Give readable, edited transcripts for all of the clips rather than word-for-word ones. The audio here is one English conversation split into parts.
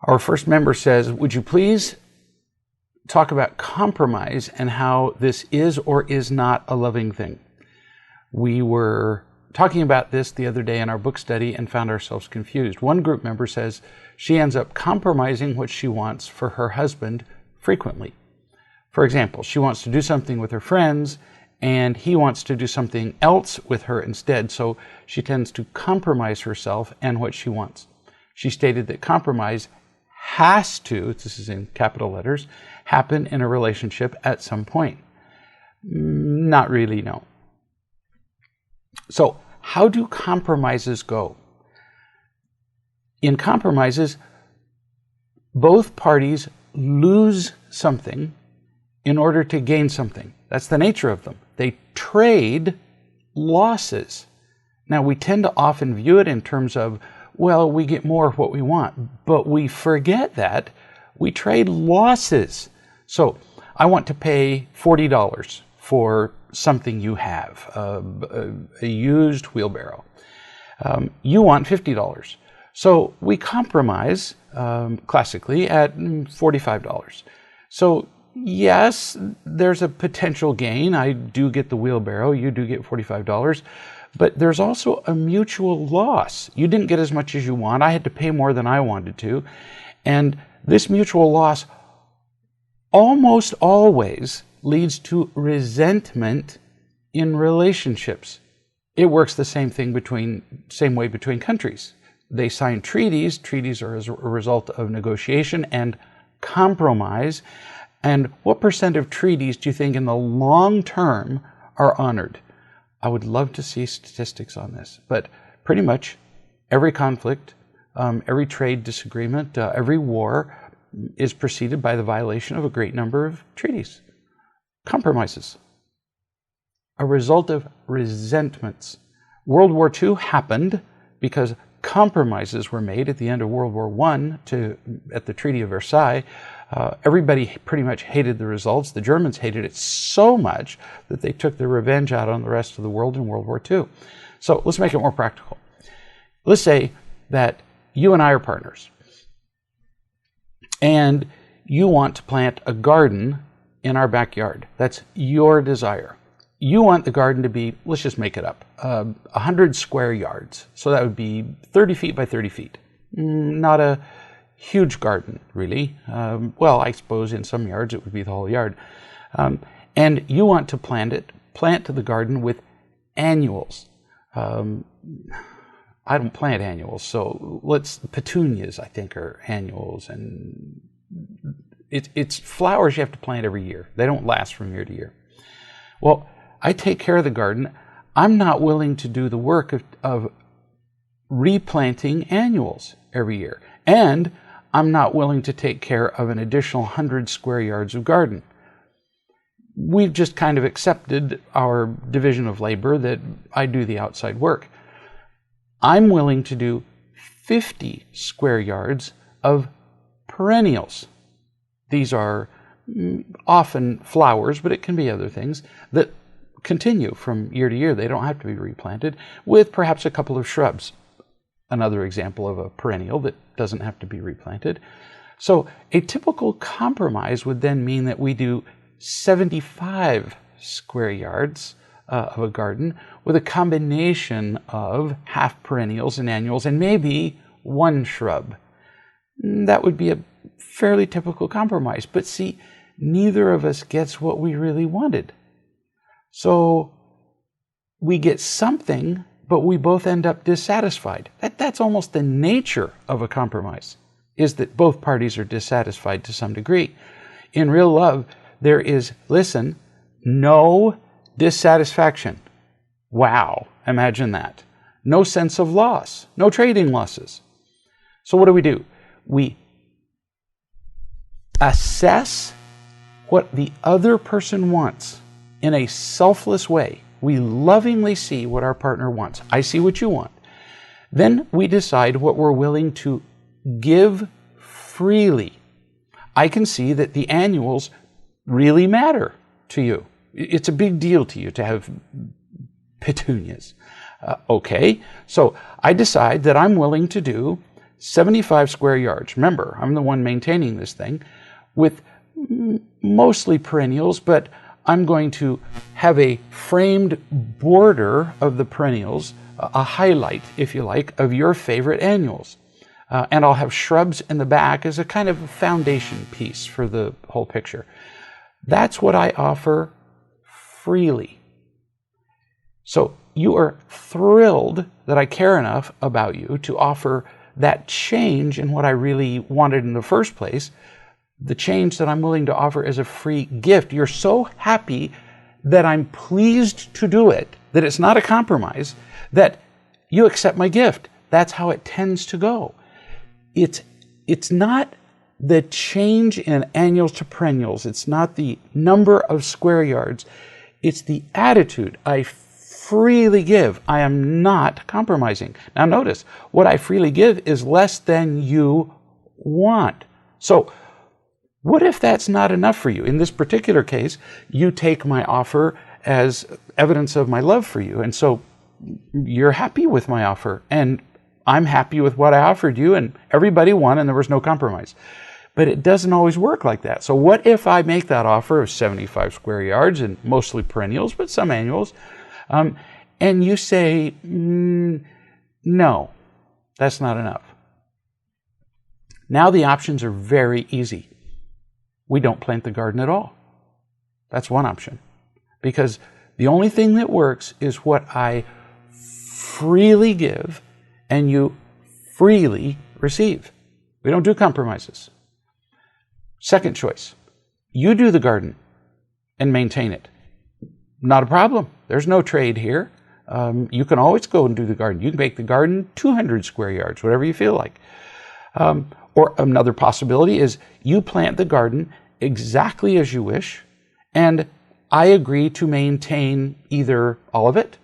Our first member says, would you please talk about compromise and how this is or is not a loving thing? We were talking about this the other day in our book study and found ourselves confused. One group member says she ends up compromising what she wants for her husband frequently. For example, she wants to do something with her friends and he wants to do something else with her instead, so she tends to compromise herself and what she wants. She stated that compromise has to, this is in capital letters, happen in a relationship at some point. Not really, no. So how do compromises go? In compromises, both parties lose something in order to gain something. That's the nature of them. They trade losses. Now, we tend to often view it in terms of, well, we get more of what we want, but we forget that we trade losses. So I want to pay $40 for something you have, a used wheelbarrow. You want $50. So we compromise classically at $45. So yes, there's a potential gain. I do get the wheelbarrow, you do get $45, but there's also a mutual loss. You didn't get as much as you want. I had to pay more than I wanted to. And this mutual loss almost always leads to resentment in relationships. It works the same way between countries. They sign treaties. Treaties are as a result of negotiation and compromise. And what percent of treaties do you think in the long term are honored? I would love to see statistics on this, but pretty much every conflict, every trade disagreement, every war is preceded by the violation of a great number of treaties. Compromises. A result of resentments. World War II happened because compromises were made at the end of World War I at the Treaty of Versailles. Everybody pretty much hated the results. The Germans hated it so much that they took their revenge out on the rest of the world in World War II. So let's make it more practical. Let's say that you and I are partners, and you want to plant a garden in our backyard. That's your desire. You want the garden to be, let's just make it up, 100 square yards. So that would be 30 feet by 30 feet. Not a huge garden, really. Well, I suppose in some yards it would be the whole yard. And you want to plant the garden with annuals. I don't plant annuals, so petunias, I think, are annuals. And it's flowers you have to plant every year. They don't last from year to year. Well, I take care of the garden. I'm not willing to do the work of replanting annuals every year. And I'm not willing to take care of an additional 100 square yards of garden. We've just kind of accepted our division of labor that I do the outside work. I'm willing to do 50 square yards of perennials. These are often flowers, but it can be other things that continue from year to year. They don't have to be replanted, with perhaps a couple of shrubs. Another example of a perennial that doesn't have to be replanted. So a typical compromise would then mean that we do 75 square yards of a garden with a combination of half perennials and annuals and maybe one shrub. That would be a fairly typical compromise. But see, neither of us gets what we really wanted. So we get something, but we both end up dissatisfied. That's almost the nature of a compromise, is that both parties are dissatisfied to some degree. In real love, there is, listen, no dissatisfaction. Wow, imagine that. No sense of loss, no trading losses. So what do? We assess what the other person wants in a selfless way. We lovingly see what our partner wants. I see what you want. Then we decide what we're willing to give freely. I can see that the annuals really matter to you. It's a big deal to you to have petunias. Okay, so I decide that I'm willing to do 75 square yards. Remember, I'm the one maintaining this thing with mostly perennials, but I'm going to have a framed border of the perennials, a highlight, if you like, of your favorite annuals. And I'll have shrubs in the back as a kind of foundation piece for the whole picture. That's what I offer freely. So you are thrilled that I care enough about you to offer that change in what I really wanted in the first place, the change that I'm willing to offer as a free gift. You're so happy that I'm pleased to do it, that it's not a compromise, that you accept my gift. That's how it tends to go. It's not the change in annuals to perennials. It's not the number of square yards. It's the attitude. I freely give. I am not compromising. Now notice, what I freely give is less than you want. So what if that's not enough for you? In this particular case, you take my offer as evidence of my love for you. And so you're happy with my offer, and I'm happy with what I offered you, and everybody won, and there was no compromise. But it doesn't always work like that. So what if I make that offer of 75 square yards and mostly perennials, but some annuals, and you say, no, that's not enough. Now the options are very easy. We don't plant the garden at all. That's one option. Because the only thing that works is what I freely give and you freely receive. We don't do compromises. Second choice, you do the garden and maintain it. Not a problem. There's no trade here. You can always go and do the garden. You can make the garden 200 square yards, whatever you feel like. Or another possibility is you plant the garden exactly as you wish, and I agree to maintain either all of it,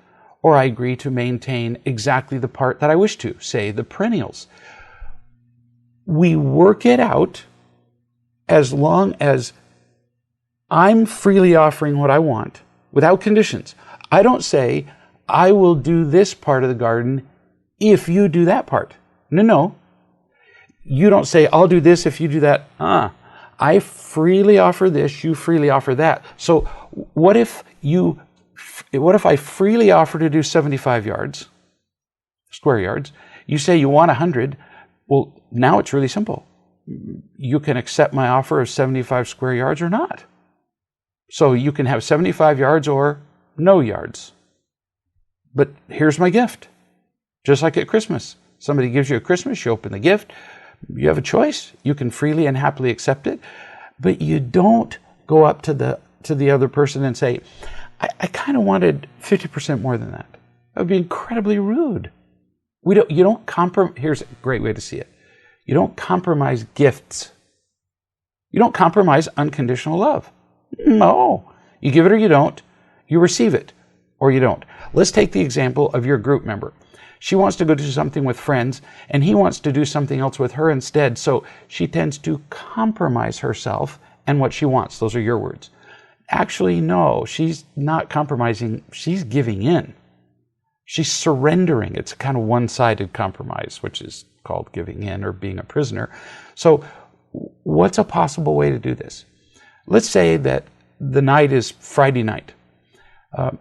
or I agree to maintain exactly the part that I wish to, say the perennials. We work it out as long as I'm freely offering what I want without conditions. I don't say, I will do this part of the garden if you do that part. No. You don't say, I'll do this if you do that. I freely offer this, you freely offer that. So what if I freely offer to do 75 square yards, you say you want 100, well, now it's really simple. You can accept my offer of 75 square yards or not. So you can have 75 yards or no yards. But here's my gift. Just like at Christmas. Somebody gives you a Christmas, you open the gift, you have a choice. You can freely and happily accept it, but you don't go up to the other person and say, I kind of wanted 50% more than that. That would be incredibly rude. You don't compromise. Here's a great way to see it. You don't compromise gifts. You don't compromise unconditional love. No. You give it or you don't. You receive it or you don't. Let's take the example of your group member. She wants to go do something with friends, and he wants to do something else with her instead. So she tends to compromise herself and what she wants. Those are your words. Actually, no, she's not compromising. She's giving in. She's surrendering. It's a kind of one-sided compromise, which is called giving in or being a prisoner. So what's a possible way to do this? Let's say that the night is Friday night.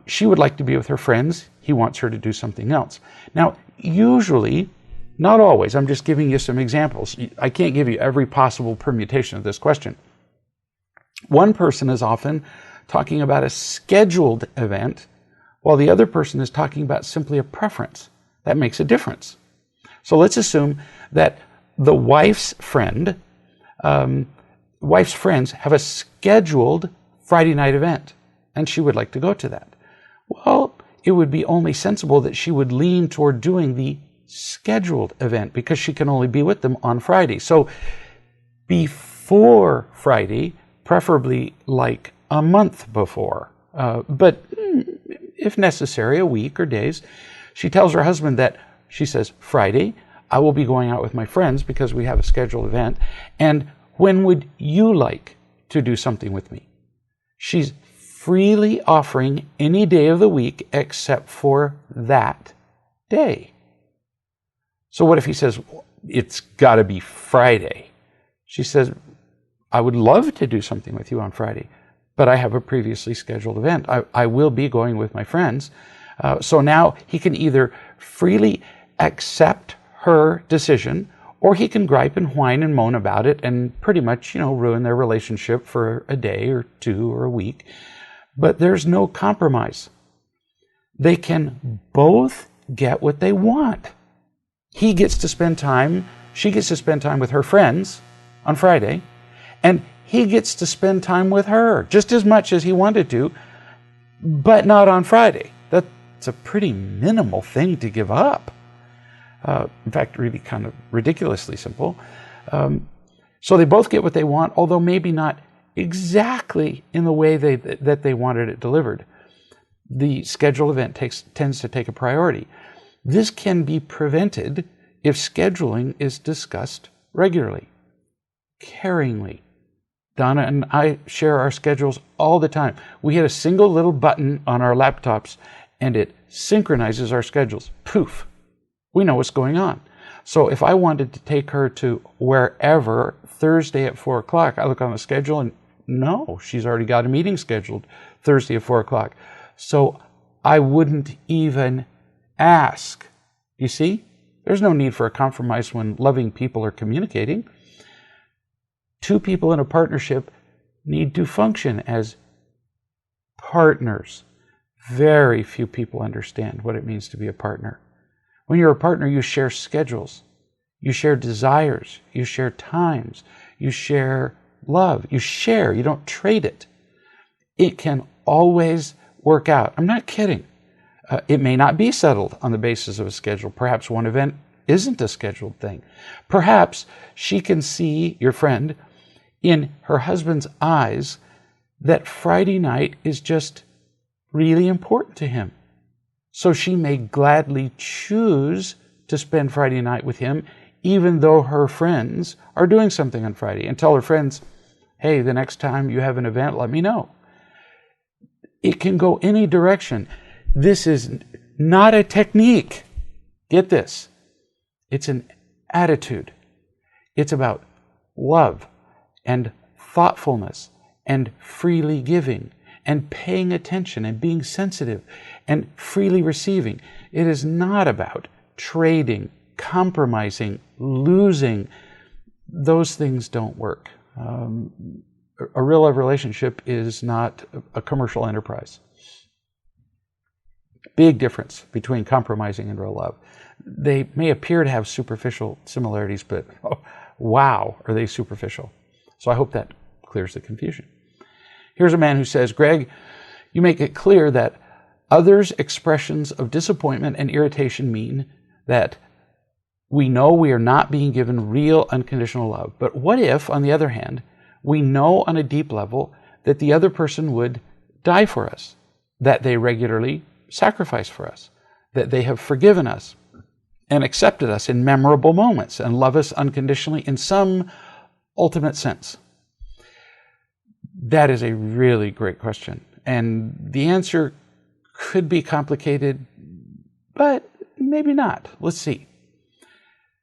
She would like to be with her friends. He wants her to do something else. Now, usually, not always, I'm just giving you some examples. I can't give you every possible permutation of this question. One person is often talking about a scheduled event, while the other person is talking about simply a preference. That makes a difference. So let's assume that the wife's friends have a scheduled Friday night event, and she would like to go to that. Well, it would be only sensible that she would lean toward doing the scheduled event because she can only be with them on Friday. So before Friday, preferably like a month before, but if necessary, a week or days, she tells her husband that she says, Friday, I will be going out with my friends because we have a scheduled event. And when would you like to do something with me? She's freely offering any day of the week except for that day. So what if he says, it's got to be Friday. She says, I would love to do something with you on Friday, but I have a previously scheduled event. I will be going with my friends. So now he can either freely accept her decision, or he can gripe and whine and moan about it and pretty much, ruin their relationship for a day or two or a week. But there's no compromise. They can both get what they want. He gets to spend time, she gets to spend time with her friends on Friday, and he gets to spend time with her just as much as he wanted to, but not on Friday. That's a pretty minimal thing to give up. In fact, really kind of ridiculously simple. So they both get what they want, although maybe not exactly in the way that they wanted it delivered. The scheduled event tends to take a priority. This can be prevented if scheduling is discussed regularly, caringly. Donna and I share our schedules all the time. We hit a single little button on our laptops and it synchronizes our schedules. Poof! We know what's going on. So if I wanted to take her to wherever Thursday at 4 o'clock, I look on the schedule and no, she's already got a meeting scheduled Thursday at 4 o'clock. So I wouldn't even ask. You see? There's no need for a compromise when loving people are communicating. Two people in a partnership need to function as partners. Very few people understand what it means to be a partner. When you're a partner, you share schedules, you share desires, you share times, you share love, you don't trade it. It can always work out. I'm not kidding. It may not be settled on the basis of a schedule. Perhaps one event isn't a scheduled thing. Perhaps she can see, your friend, in her husband's eyes that Friday night is just really important to him. So she may gladly choose to spend Friday night with him, even though her friends are doing something on Friday, and tell her friends, hey, the next time you have an event, let me know. It can go any direction. This is not a technique. Get this. It's an attitude. It's about love and thoughtfulness and freely giving and paying attention and being sensitive and freely receiving. It is not about trading, compromising, losing. Those things don't work. A real love relationship is not a commercial enterprise. Big difference between compromising and real love. They may appear to have superficial similarities, but wow, are they superficial. So I hope that clears the confusion. Here's a man who says, Greg, you make it clear that others' expressions of disappointment and irritation mean that we know we are not being given real unconditional love. But what if, on the other hand, we know on a deep level that the other person would die for us, that they regularly sacrifice for us, that they have forgiven us and accepted us in memorable moments and love us unconditionally in some ultimate sense? That is a really great question. And the answer could be complicated, but maybe not. Let's see.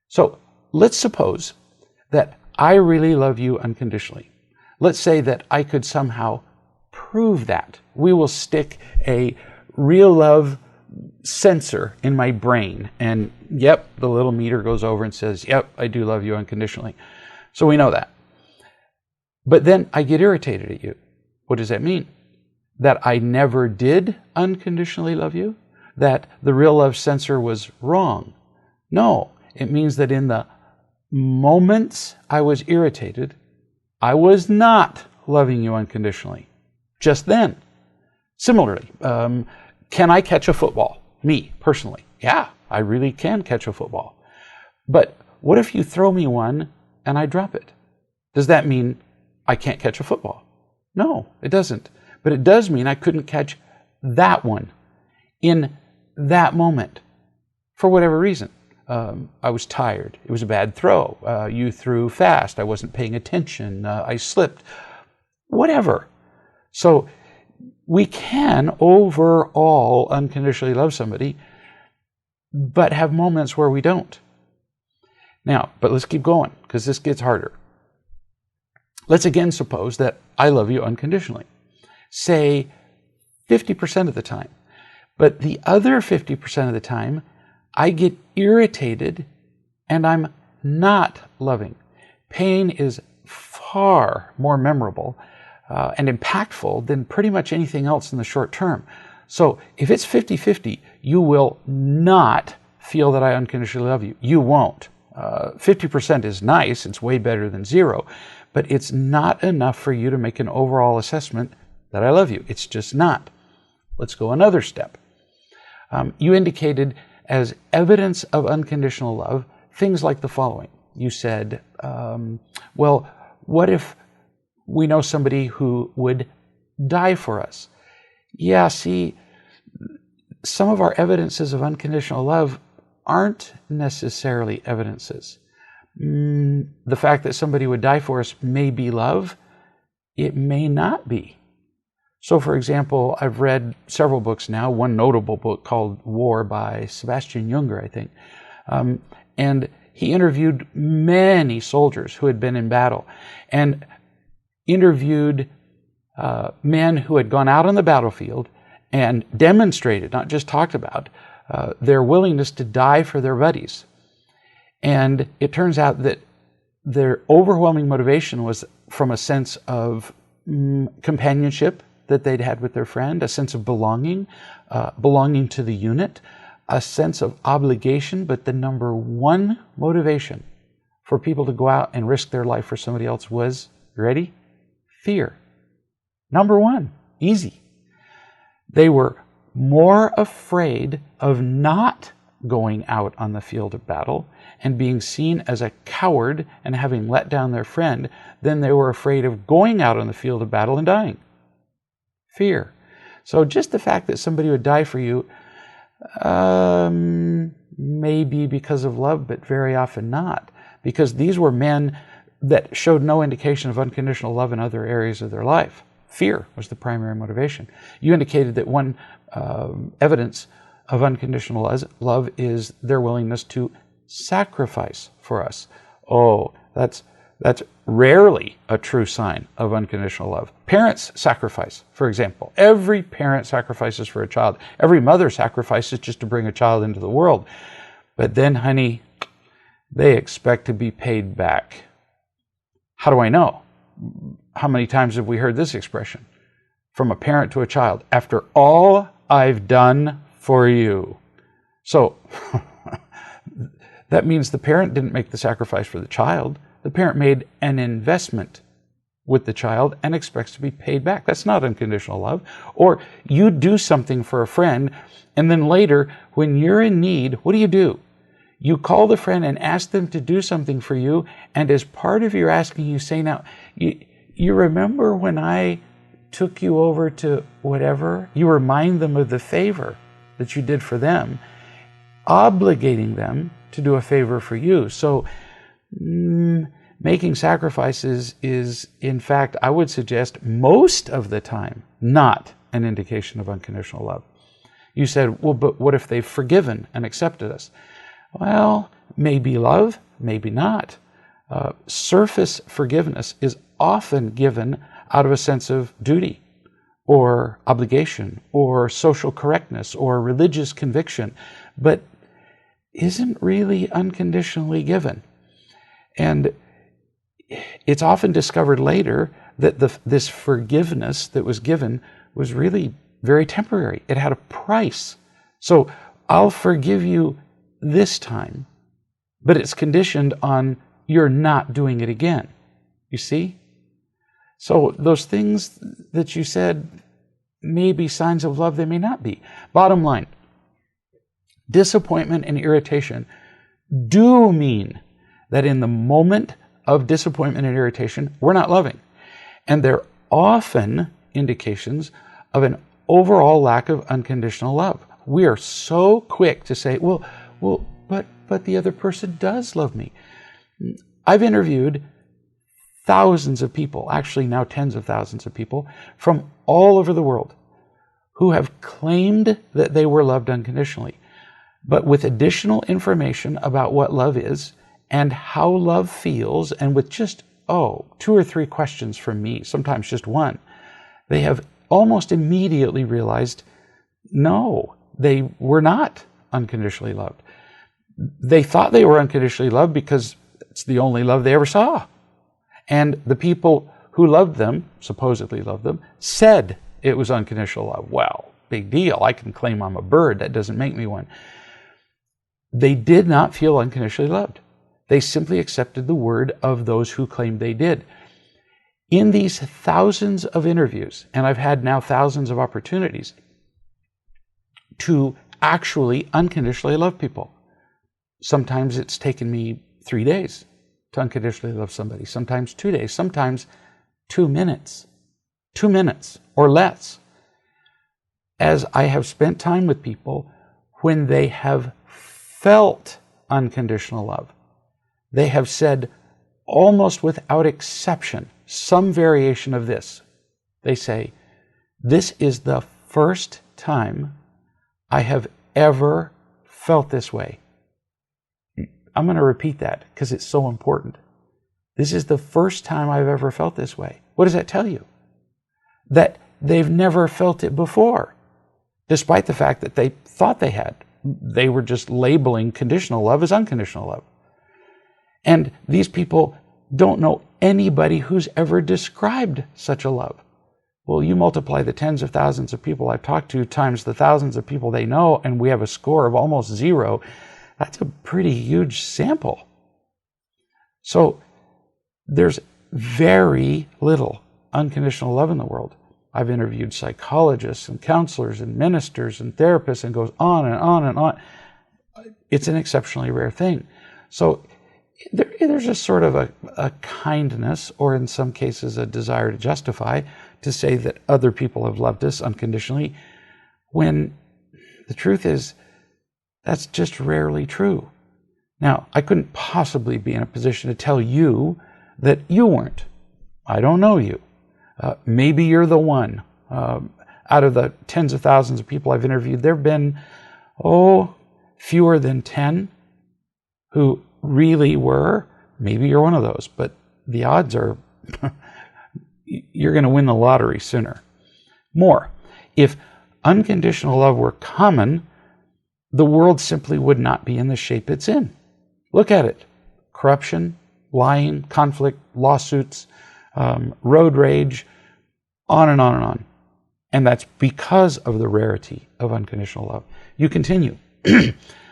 So let's suppose that I really love you unconditionally. Let's say that I could somehow prove that. We will stick a real love sensor in my brain, and yep, the little meter goes over and says, yep, I do love you unconditionally. So we know that. But then I get irritated at you. What does that mean? That I never did unconditionally love you? That the real love sensor was wrong? No, it means that in the moments I was irritated, I was not loving you unconditionally. Just then. Similarly, can I catch a football? Me, personally. Yeah, I really can catch a football. But what if you throw me one and I drop it? Does that mean I can't catch a football? No, it doesn't. But it does mean I couldn't catch that one in that moment for whatever reason. I was tired. It was a bad throw. You threw fast. I wasn't paying attention. I slipped. Whatever. So we can overall unconditionally love somebody, but have moments where we don't. Now, but let's keep going, because this gets harder. Let's again suppose that I love you unconditionally. Say 50% of the time. But the other 50% of the time, I get irritated and I'm not loving. Pain is far more memorable and impactful than pretty much anything else in the short term. So if it's 50-50, you will not feel that I unconditionally love you. You won't. 50% is nice. It's way better than 0. But it's not enough for you to make an overall assessment that I love you. It's just not. Let's go another step. You indicated as evidence of unconditional love things like the following. You said, well, what if we know somebody who would die for us? Yeah, see, some of our evidences of unconditional love aren't necessarily evidences. The fact that somebody would die for us may be love. It may not be. So, for example, I've read several books now, one notable book called War by Sebastian Junger, I think. And he interviewed many soldiers who had been in battle and interviewed men who had gone out on the battlefield and demonstrated, not just talked about, their willingness to die for their buddies. And it turns out that their overwhelming motivation was from a sense of companionship that they'd had with their friend, a sense of belonging, belonging to the unit, a sense of obligation. But the number one motivation for people to go out and risk their life for somebody else was, ready? Fear. Number one, easy. They were more afraid of not going out on the field of battle and being seen as a coward and having let down their friend than they were afraid of going out on the field of battle and dying. Fear. So just the fact that somebody would die for you may be because of love, but very often not. Because these were men that showed no indication of unconditional love in other areas of their life. Fear was the primary motivation. You indicated that one evidence of unconditional love is their willingness to sacrifice for us. Oh, that's rarely a true sign of unconditional love. Parents sacrifice, for example. Every parent sacrifices for a child. Every mother sacrifices just to bring a child into the world. But then, honey, they expect to be paid back. How do I know? How many times have we heard this expression from a parent to a child? After all I've done for you. So that means the parent didn't make the sacrifice for the child. The parent made an investment with the child and expects to be paid back. That's not unconditional love. Or you do something for a friend, and then later, when you're in need, what do? You call the friend and ask them to do something for you, and as part of your asking, you say, now, you remember when I took you over to whatever? You remind them of the favor that you did for them, obligating them to do a favor for you. So making sacrifices is, in fact, I would suggest most of the time, not an indication of unconditional love. You said, well, but what if they've forgiven and accepted us? Well, maybe love, maybe not. Surface forgiveness is often given out of a sense of duty or obligation or social correctness or religious conviction, but isn't really unconditionally given. And it's often discovered later that this forgiveness that was given was really very temporary. It had a price. So I'll forgive you this time, but it's conditioned on you're not doing it again. You see? So those things that you said may be signs of love, they may not be. Bottom line, disappointment and irritation do mean that in the moment of disappointment and irritation, we're not loving. And they're often indications of an overall lack of unconditional love. We are so quick to say, well, but the other person does love me. I've interviewed thousands of people, actually now tens of thousands of people from all over the world who have claimed that they were loved unconditionally, but with additional information about what love is and how love feels, and with just, 2 or 3 questions from me, sometimes just one, they have almost immediately realized, no, they were not unconditionally loved. They thought they were unconditionally loved because it's the only love they ever saw. And the people who loved them, supposedly loved them, said it was unconditional love. Well, big deal. I can claim I'm a bird. That doesn't make me one. They did not feel unconditionally loved. They simply accepted the word of those who claimed they did. In these thousands of interviews, and I've had now thousands of opportunities to actually unconditionally love people. Sometimes it's taken me 3 days to unconditionally love somebody, sometimes 2 days, sometimes 2 minutes. 2 minutes or less. As I have spent time with people, when they have felt unconditional love, they have said almost without exception some variation of this. They say, this is the first time I have ever felt this way. I'm going to repeat that because it's so important. This is the first time I've ever felt this way. What does that tell you? That they've never felt it before, despite the fact that they thought they had. They were just labeling conditional love as unconditional love. And these people don't know anybody who's ever described such a love. Well, you multiply the tens of thousands of people I've talked to times the thousands of people they know, and we have a score of almost 0. That's a pretty huge sample. So there's very little unconditional love in the world. I've interviewed psychologists and counselors and ministers and therapists, and goes on and on and on. It's an exceptionally rare thing. So there's just sort of a kindness, or in some cases a desire to justify, to say that other people have loved us unconditionally, when the truth is that's just rarely true. Now, I couldn't possibly be in a position to tell you that you weren't. I don't know you. Maybe you're the one. Out of the tens of thousands of people I've interviewed, there have been, fewer than 10 who really were. Maybe you're one of those, but the odds are you're going to win the lottery sooner. More. If unconditional love were common, the world simply would not be in the shape it's in. Look at it. Corruption, lying, conflict, lawsuits, road rage, on and on and on. And that's because of the rarity of unconditional love. You continue.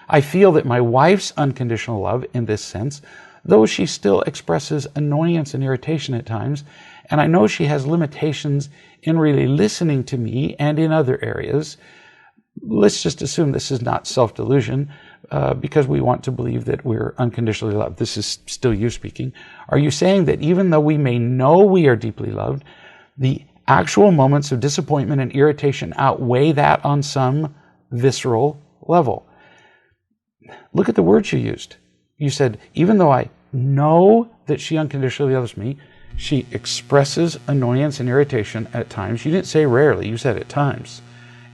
I feel that my wife's unconditional love, in this sense, though she still expresses annoyance and irritation at times, and I know she has limitations in really listening to me and in other areas. Let's just assume this is not self-delusion, because we want to believe that we're unconditionally loved. This is still you speaking. Are you saying that even though we may know we are deeply loved, the actual moments of disappointment and irritation outweigh that on some visceral level? Look at the words you used. You said, even though I know that she unconditionally loves me, she expresses annoyance and irritation at times. You didn't say rarely, you said at times.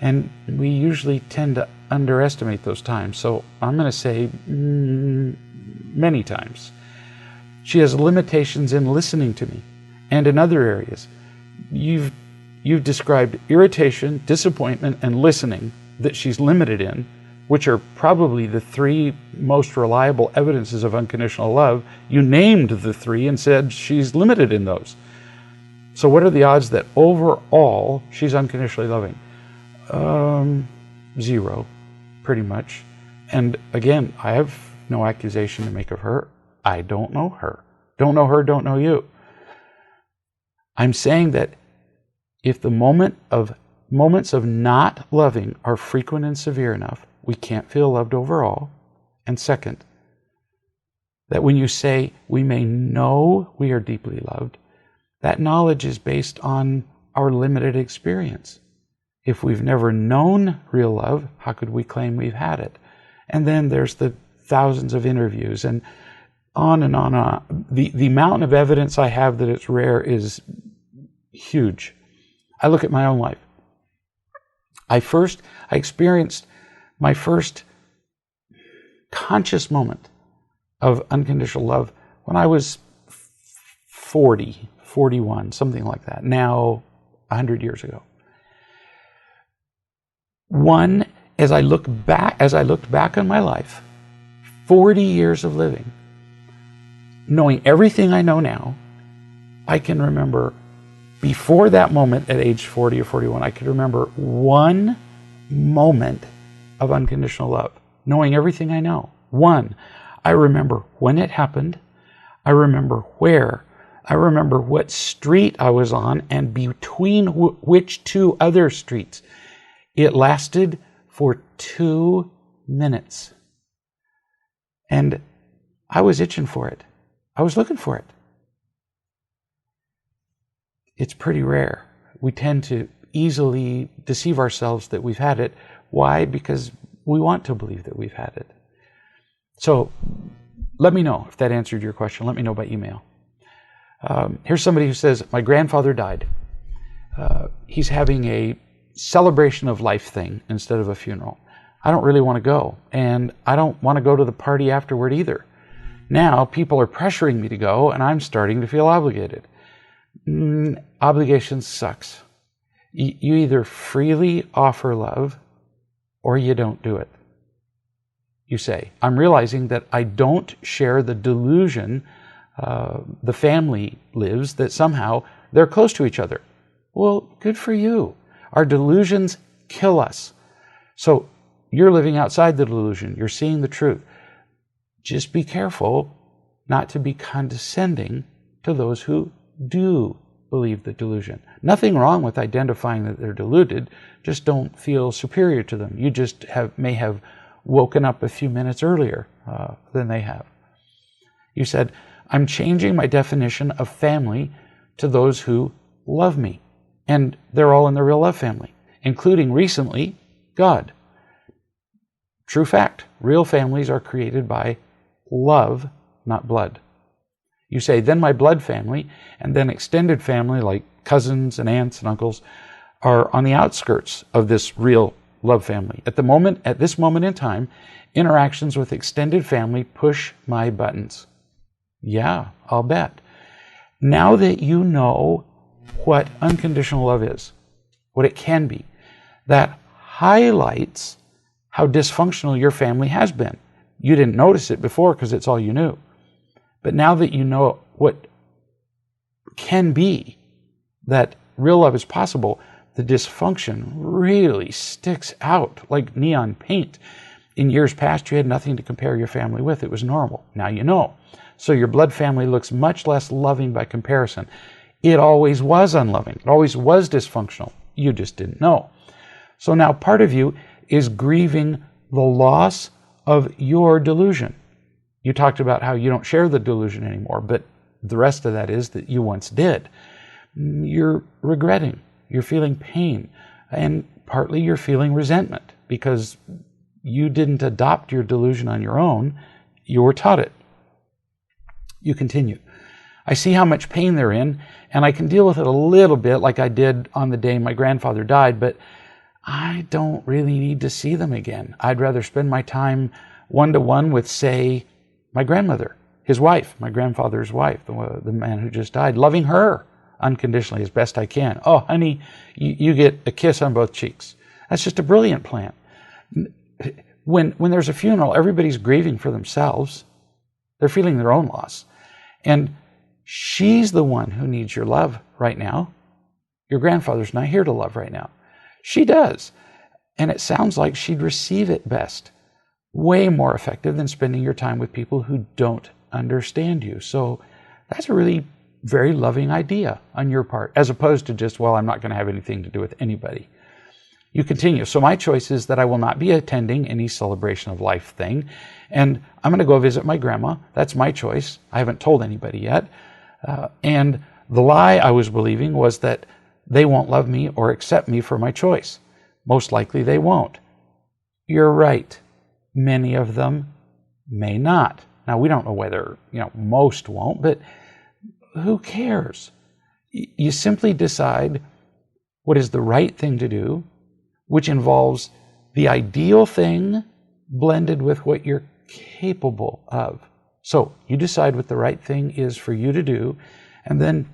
And we usually tend to underestimate those times. So I'm going to say many times. She has limitations in listening to me and in other areas. You've described irritation, disappointment, and listening that she's limited in, which are probably the 3 most reliable evidences of unconditional love. You named the 3 and said she's limited in those. So what are the odds that overall she's unconditionally loving? 0, pretty much. And again, I have no accusation to make of her. I don't know her. Don't know her, don't know you. I'm saying that if the moments of not loving are frequent and severe enough, we can't feel loved overall. And second, that when you say we may know we are deeply loved, that knowledge is based on our limited experience. If we've never known real love, how could we claim we've had it? And then there's the thousands of interviews and on and on and on. The mountain of evidence I have that it's rare is huge. I look at my own life. I experienced my first conscious moment of unconditional love when I was 40, 41, something like that. Now, 100 years ago. One, as I looked back on my life, 40 years of living, knowing everything I know now, I can remember before that moment at age 40 or 41, I could remember one moment of unconditional love, knowing everything I know. One, I remember when it happened. I remember where. I remember what street I was on and between which two other streets. It lasted for 2 minutes. And I was itching for it. I was looking for it. It's pretty rare. We tend to easily deceive ourselves that we've had it. Why? Because we want to believe that we've had it. So let me know if that answered your question. Let me know by email. Here's somebody who says, my grandfather died. He's having a celebration of life thing instead of a funeral. I don't really want to go, and I don't want to go to the party afterward either. Now people are pressuring me to go, and I'm starting to feel obligated. Obligation sucks. You either freely offer love or you don't do it. You say, I'm realizing that I don't share the delusion the family lives that somehow they're close to each other. Well, good for you. Our delusions kill us. So you're living outside the delusion. You're seeing the truth. Just be careful not to be condescending to those who do believe the delusion. Nothing wrong with identifying that they're deluded. Just don't feel superior to them. You just may have woken up a few minutes earlier than they have. You said, I'm changing my definition of family to those who love me. And they're all in the real love family, including recently God. True fact. Real families are created by love, not blood. You say, then my blood family, and then extended family like cousins and aunts and uncles are on the outskirts of this real love family. At this moment in time, interactions with extended family push my buttons. Yeah, I'll bet. Now that you know what unconditional love is, what it can be, that highlights how dysfunctional your family has been. You didn't notice it before because it's all you knew. But now that you know what can be, that real love is possible, the dysfunction really sticks out like neon paint. In years past, you had nothing to compare your family with. It was normal. Now you know. So your blood family looks much less loving by comparison. It always was unloving. It always was dysfunctional. You just didn't know. So now part of you is grieving the loss of your delusion. You talked about how you don't share the delusion anymore, but the rest of that is that you once did. You're regretting. You're feeling pain. And partly you're feeling resentment because you didn't adopt your delusion on your own. You were taught it. You continue. I see how much pain they're in, and I can deal with it a little bit like I did on the day my grandfather died, but I don't really need to see them again. I'd rather spend my time one-to-one with, say, my grandmother, his wife, my grandfather's wife, the man who just died, loving her unconditionally as best I can. Oh, honey, you get a kiss on both cheeks. That's just a brilliant plan. When there's a funeral, everybody's grieving for themselves. They're feeling their own loss. And she's the one who needs your love right now. Your grandfather's not here to love right now. She does. And it sounds like she'd receive it best. Way more effective than spending your time with people who don't understand you. So that's a really very loving idea on your part, as opposed to just, well, I'm not going to have anything to do with anybody. You continue. So my choice is that I will not be attending any celebration of life thing. And I'm going to go visit my grandma. That's my choice. I haven't told anybody yet. And the lie I was believing was that they won't love me or accept me for my choice. Most likely they won't. You're right. Many of them may not. Now, we don't know whether, most won't, but who cares? You simply decide what is the right thing to do, which involves the ideal thing blended with what you're capable of. So you decide what the right thing is for you to do, and then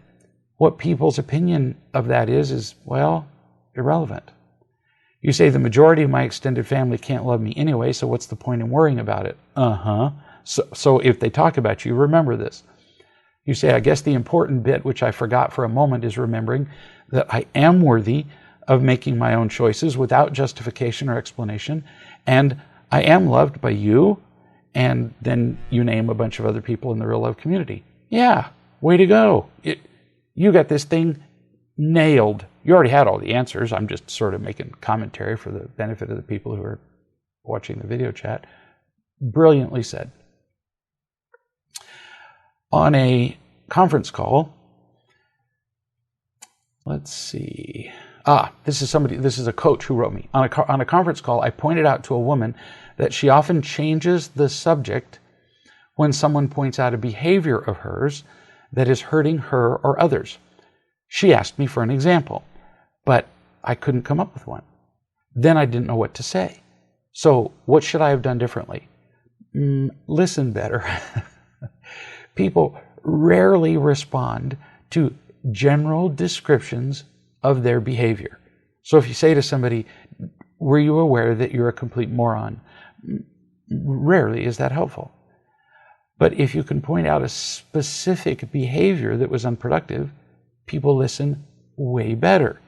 what people's opinion of that is, well, irrelevant. You say the majority of my extended family can't love me anyway, so what's the point in worrying about it? So if they talk about you, remember this. You say, I guess the important bit, which I forgot for a moment, is remembering that I am worthy of making my own choices without justification or explanation, and I am loved by you, and then you name a bunch of other people in the real love community. Yeah, way to go. You got this thing nailed. You already had all the answers. I'm just sort of making commentary for the benefit of the people who are watching the video chat. Brilliantly said. On a conference call, let's see. This is a coach who wrote me. On a conference call, I pointed out to a woman that she often changes the subject when someone points out a behavior of hers that is hurting her or others. She asked me for an example, but I couldn't come up with one. Then I didn't know what to say. So what should I have done differently? Listen better. People rarely respond to general descriptions of their behavior. So if you say to somebody, were you aware that you're a complete moron? Rarely is that helpful. But if you can point out a specific behavior that was unproductive, people listen way better.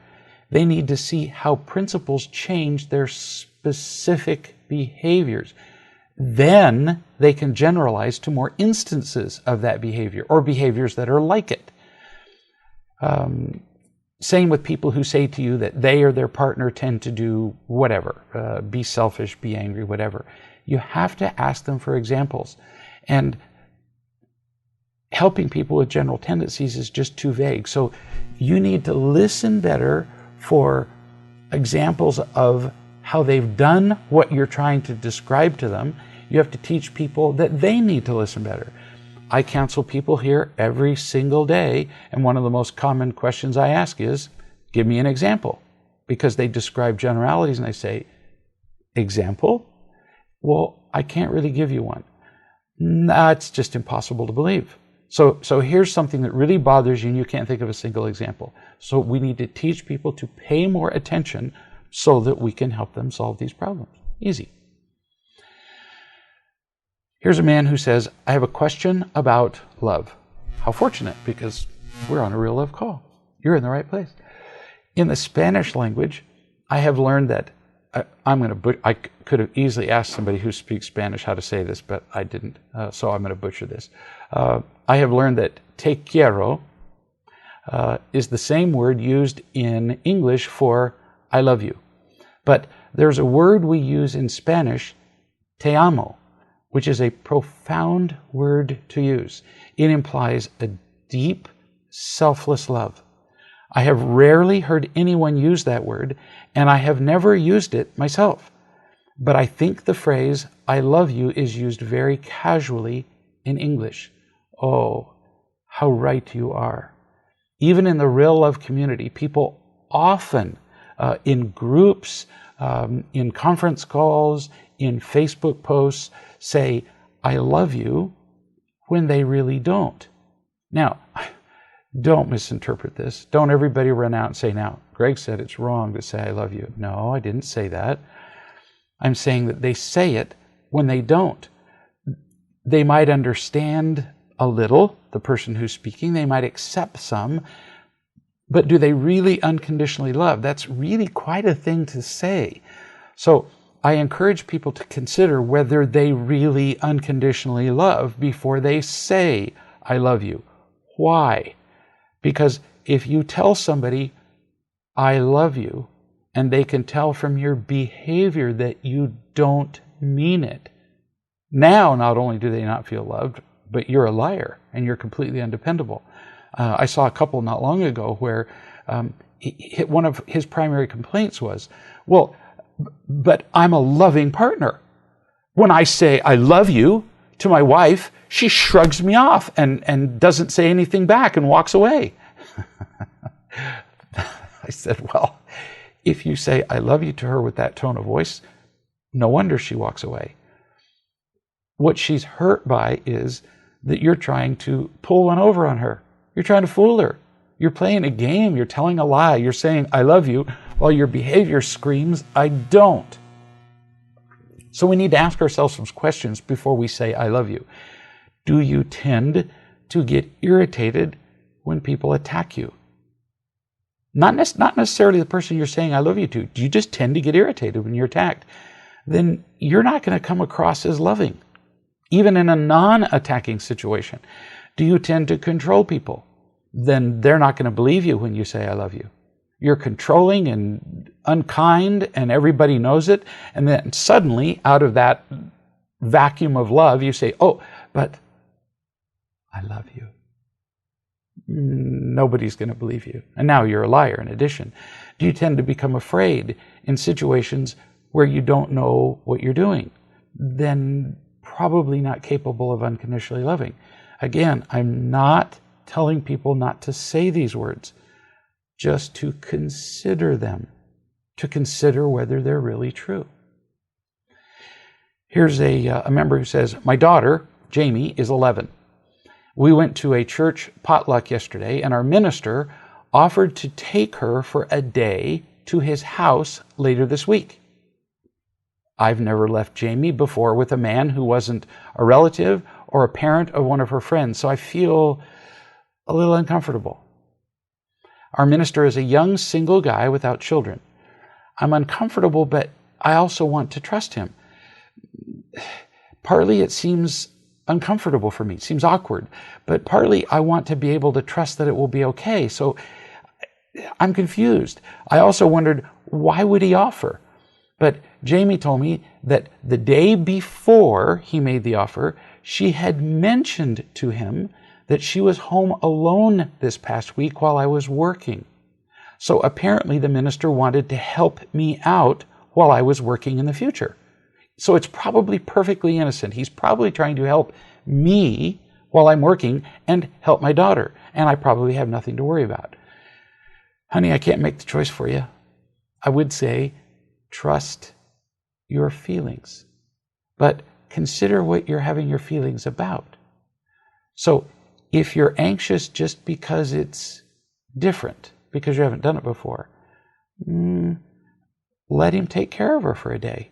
They need to see how principles change their specific behaviors. Then they can generalize to more instances of that behavior or behaviors that are like it. Same with people who say to you that they or their partner tend to do whatever, be selfish, be angry, whatever. You have to ask them for examples. And helping people with general tendencies is just too vague. So you need to listen better for examples of how they've done what you're trying to describe to them. You have to teach people that they need to listen better. I counsel people here every single day, and one of the most common questions I ask is, give me an example. Because they describe generalities and I say, example? Well, I can't really give you one. Nah, it's just impossible to believe. So here's something that really bothers you and you can't think of a single example. So we need to teach people to pay more attention so that we can help them solve these problems. Easy. Here's a man who says, I have a question about love. How fortunate, because we're on a real love call. You're in the right place. In the Spanish language, I have learned that I could have easily asked somebody who speaks Spanish how to say this, but I didn't, so I'm going to butcher this. I have learned that te quiero is the same word used in English for I love you. But there's a word we use in Spanish, te amo, which is a profound word to use. It implies a deep, selfless love. I have rarely heard anyone use that word, and I have never used it myself. But I think the phrase, I love you, is used very casually in English. Oh, how right you are. Even in the real love community, people often, in groups, in conference calls, in Facebook posts, say, I love you, when they really don't. Now, don't misinterpret this. Don't everybody run out and say, now, Greg said it's wrong to say I love you. No, I didn't say that. I'm saying that they say it when they don't. They might understand a little, the person who's speaking. They might accept some. But do they really unconditionally love? That's really quite a thing to say. So I encourage people to consider whether they really unconditionally love before they say, I love you. Why? Because if you tell somebody, I love you, and they can tell from your behavior that you don't mean it, now not only do they not feel loved, but you're a liar and you're completely undependable. I saw a couple not long ago where one of his primary complaints was, well, but I'm a loving partner. When I say I love you to my wife, she shrugs me off and doesn't say anything back and walks away. I said, well, if you say I love you to her with that tone of voice, no wonder she walks away. What she's hurt by is that you're trying to pull one over on her. You're trying to fool her. You're playing a game. You're telling a lie. You're saying, I love you, while your behavior screams, I don't. So we need to ask ourselves some questions before we say, I love you. Do you tend to get irritated when people attack you? Not necessarily the person you're saying I love you to. Do you just tend to get irritated when you're attacked? Then you're not going to come across as loving, even in a non-attacking situation. Do you tend to control people? Then they're not going to believe you when you say I love you. You're controlling and unkind, and everybody knows it. And then suddenly, out of that vacuum of love, you say, oh, but I love you. Nobody's going to believe you. And now you're a liar in addition. Do you tend to become afraid in situations where you don't know what you're doing? Then probably not capable of unconditionally loving. Again, I'm not telling people not to say these words, just to consider them, to consider whether they're really true. Here's a member who says, my daughter, Jamie, is 11. We went to a church potluck yesterday, and our minister offered to take her for a day to his house later this week. I've never left Jamie before with a man who wasn't a relative or a parent of one of her friends, so I feel a little uncomfortable. Our minister is a young single guy without children. I'm uncomfortable, but I also want to trust him. Partly it seems uncomfortable for me, it seems awkward, but partly I want to be able to trust that it will be okay. So I'm confused. I also wondered, why would he offer? But Jamie told me that the day before he made the offer, she had mentioned to him that she was home alone this past week while I was working. So apparently the minister wanted to help me out while I was working in the future. So it's probably perfectly innocent. He's probably trying to help me while I'm working and help my daughter. And I probably have nothing to worry about. Honey, I can't make the choice for you. I would say, trust your feelings. But consider what you're having your feelings about. So if you're anxious just because it's different, because you haven't done it before, let him take care of her for a day.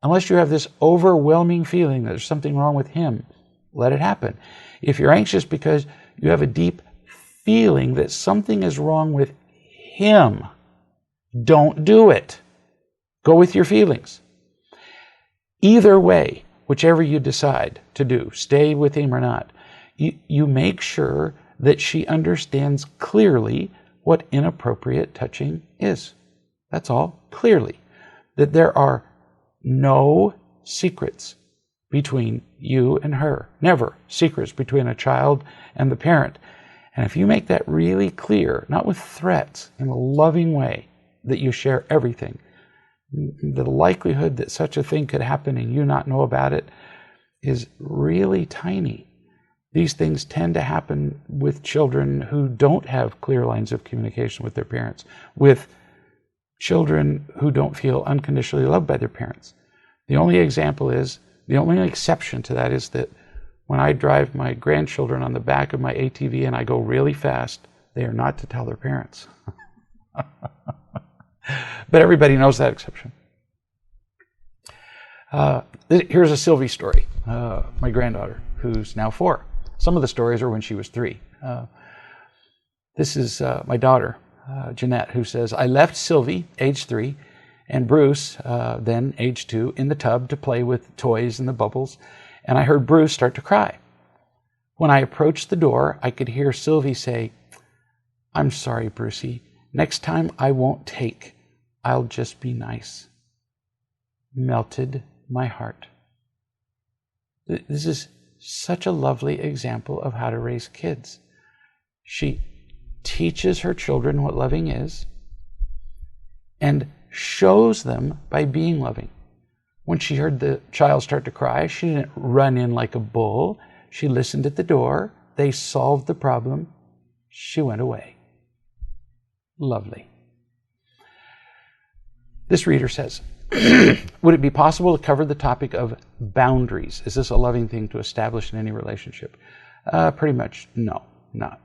Unless you have this overwhelming feeling that there's something wrong with him, let it happen. If you're anxious because you have a deep feeling that something is wrong with him, don't do it. Go with your feelings. Either way, whichever you decide to do, stay with him or not, you make sure that she understands clearly what inappropriate touching is. That's all, clearly. That there are no secrets between you and her. Never secrets between a child and the parent. And if you make that really clear, not with threats, in a loving way, that you share everything, the likelihood that such a thing could happen and you not know about it is really tiny. These things tend to happen with children who don't have clear lines of communication with their parents, with children who don't feel unconditionally loved by their parents. The only exception to that is that when I drive my grandchildren on the back of my ATV and I go really fast, they are not to tell their parents. But everybody knows that exception. Here's a Sylvie story, my granddaughter, who's now 4. Some of the stories are when she was 3. This is my daughter, Jeanette, who says, I left Sylvie, age 3, and Bruce, then age 2, in the tub to play with toys and the bubbles, and I heard Bruce start to cry. When I approached the door, I could hear Sylvie say, I'm sorry, Brucey. Next time I won't take. I'll just be nice. Melted my heart. This is such a lovely example of how to raise kids. She teaches her children what loving is and shows them by being loving. When she heard the child start to cry, she didn't run in like a bull. She listened at the door. They solved the problem. She went away. Lovely. This reader says, Would it be possible to cover the topic of boundaries? Is this a loving thing to establish in any relationship? Pretty much no, not.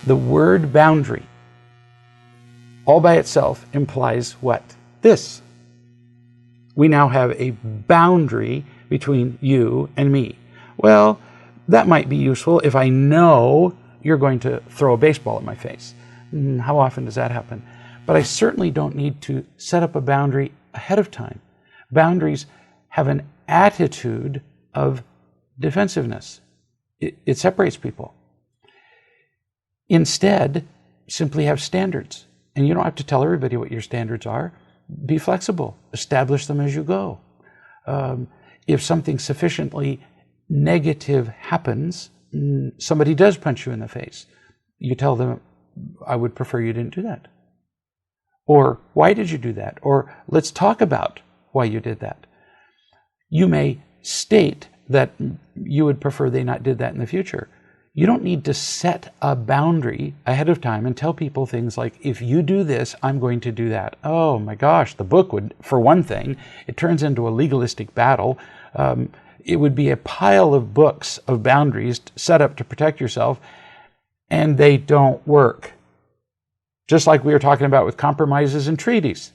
The word boundary all by itself implies what? This. We now have a boundary between you and me. Well, that might be useful if I know you're going to throw a baseball at my face. How often does that happen? But I certainly don't need to set up a boundary ahead of time. Boundaries have an attitude of defensiveness. It separates people. Instead, simply have standards. And you don't have to tell everybody what your standards are. Be flexible. Establish them as you go. If something sufficiently negative happens, somebody does punch you in the face, you tell them, I would prefer you didn't do that. Or, why did you do that? Or, let's talk about why you did that. You may state that you would prefer they not did that in the future. You don't need to set a boundary ahead of time and tell people things like, if you do this, I'm going to do that. Oh my gosh, the book would, for one thing, it turns into a legalistic battle. It would be a pile of books of boundaries set up to protect yourself, and they don't work. Just like we were talking about with compromises and treaties.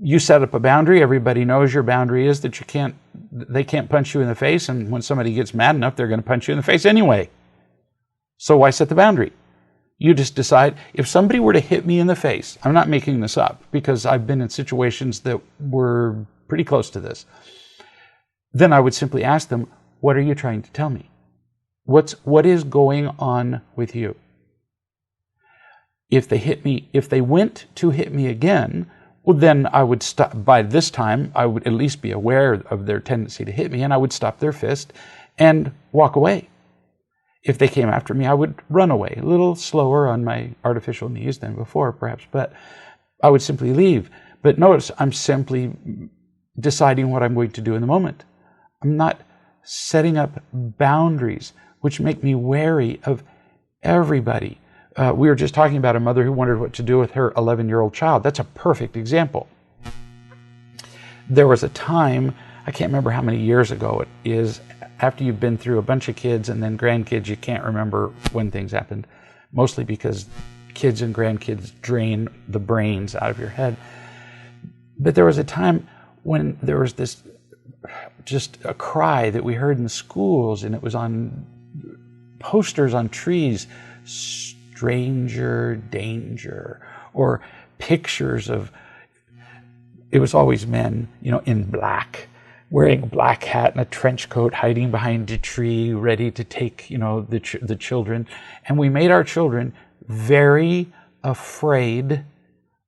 You set up a boundary, everybody knows your boundary is that they can't punch you in the face, and when somebody gets mad enough, they're going to punch you in the face anyway. So why set the boundary? You just decide, if somebody were to hit me in the face, I'm not making this up, because I've been in situations that were pretty close to this, then I would simply ask them, what are you trying to tell me? What is going on with you? If they hit me, if they went to hit me again, well, then I would stop. By this time, I would at least be aware of their tendency to hit me, and I would stop their fist and walk away. If they came after me, I would run away, a little slower on my artificial knees than before, perhaps, but I would simply leave. But notice, I'm simply deciding what I'm going to do in the moment. I'm not setting up boundaries, which make me wary of everybody. We were just talking about a mother who wondered what to do with her 11-year-old child. That's a perfect example. There was a time, I can't remember how many years ago it is, after you've been through a bunch of kids and then grandkids, you can't remember when things happened, mostly because kids and grandkids drain the brains out of your head. But there was a time when there was this, just a cry that we heard in the schools, and it was on posters on trees, stranger danger, or pictures of, it was always men, in black, wearing a black hat and a trench coat, hiding behind a tree, ready to take, the children. And we made our children very afraid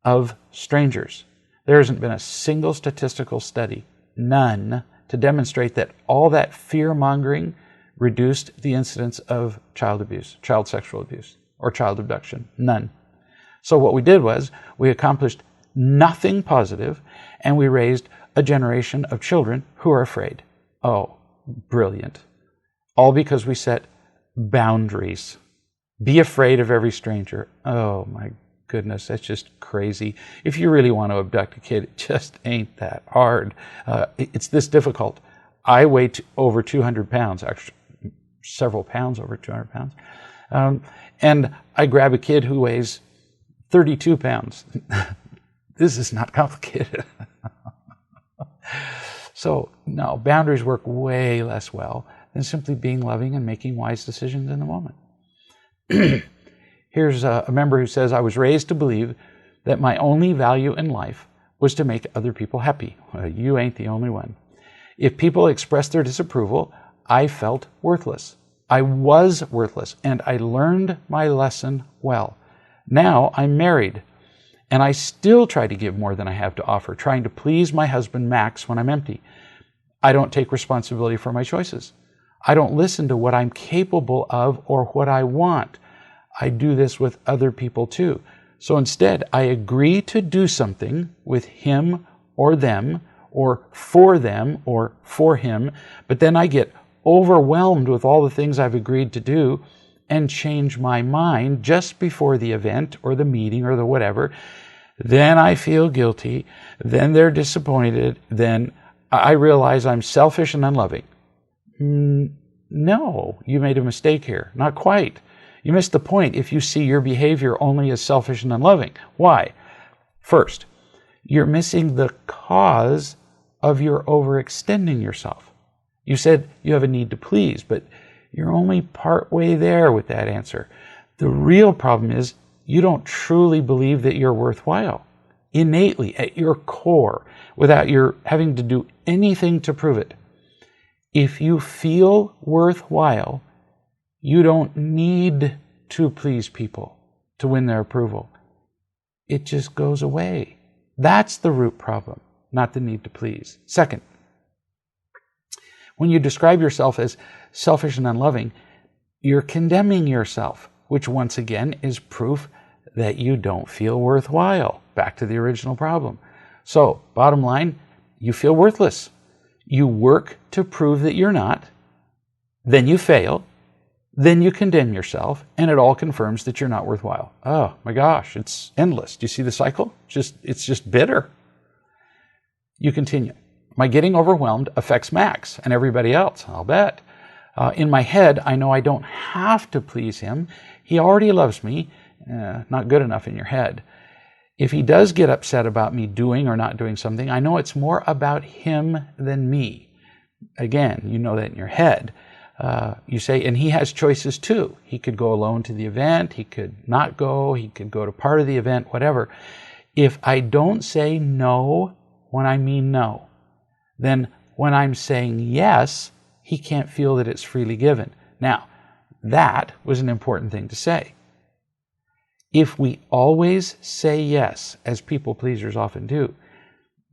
of strangers. There hasn't been a single statistical study, none, to demonstrate that all that fear-mongering reduced the incidence of child abuse, child sexual abuse, or child abduction. None. So what we did was we accomplished nothing positive, and we raised a generation of children who are afraid. Oh, brilliant. All because we set boundaries. Be afraid of every stranger. Oh my goodness, that's just crazy. If you really want to abduct a kid, it just ain't that hard. It's this difficult. I weigh over 200 pounds, actually several pounds over 200 pounds. And I grab a kid who weighs 32 pounds. This is not complicated. So, no, boundaries work way less well than simply being loving and making wise decisions in the moment. Here's a member who says, I was raised to believe that my only value in life was to make other people happy. Well, you ain't the only one. If people expressed their disapproval, I felt worthless. I was worthless, and I learned my lesson well. Now I'm married, and I still try to give more than I have to offer, trying to please my husband, Max, when I'm empty. I don't take responsibility for my choices. I don't listen to what I'm capable of or what I want. I do this with other people too. So instead, I agree to do something with him or them, or for them or for him, but then I get overwhelmed with all the things I've agreed to do and change my mind just before the event or the meeting or the whatever. Then I feel guilty. Then they're disappointed. Then I realize I'm selfish and unloving. No, you made a mistake here. Not quite. You missed the point if you see your behavior only as selfish and unloving. Why? First, you're missing the cause of your overextending yourself. You said you have a need to please, but you're only part way there with that answer. The real problem is you don't truly believe that you're worthwhile, innately, at your core, without your having to do anything to prove it. If you feel worthwhile, you don't need to please people to win their approval. It just goes away. That's the root problem, not the need to please. Second, when you describe yourself as selfish and unloving, you're condemning yourself, which once again is proof that you don't feel worthwhile. Back to the original problem. So, bottom line, you feel worthless. You work to prove that you're not, then you fail, then you condemn yourself, and it all confirms that you're not worthwhile. Oh my gosh, it's endless. Do you see the cycle? It's just bitter. You continue. My getting overwhelmed affects Max and everybody else, I'll bet. In my head, I know I don't have to please him. He already loves me. Not good enough in your head. If he does get upset about me doing or not doing something, I know it's more about him than me. Again, you know that in your head. You say, and he has choices too. He could go alone to the event. He could not go. He could go to part of the event, whatever. If I don't say no when I mean no, then when I'm saying yes, he can't feel that it's freely given. Now, that was an important thing to say. If we always say yes, as people pleasers often do,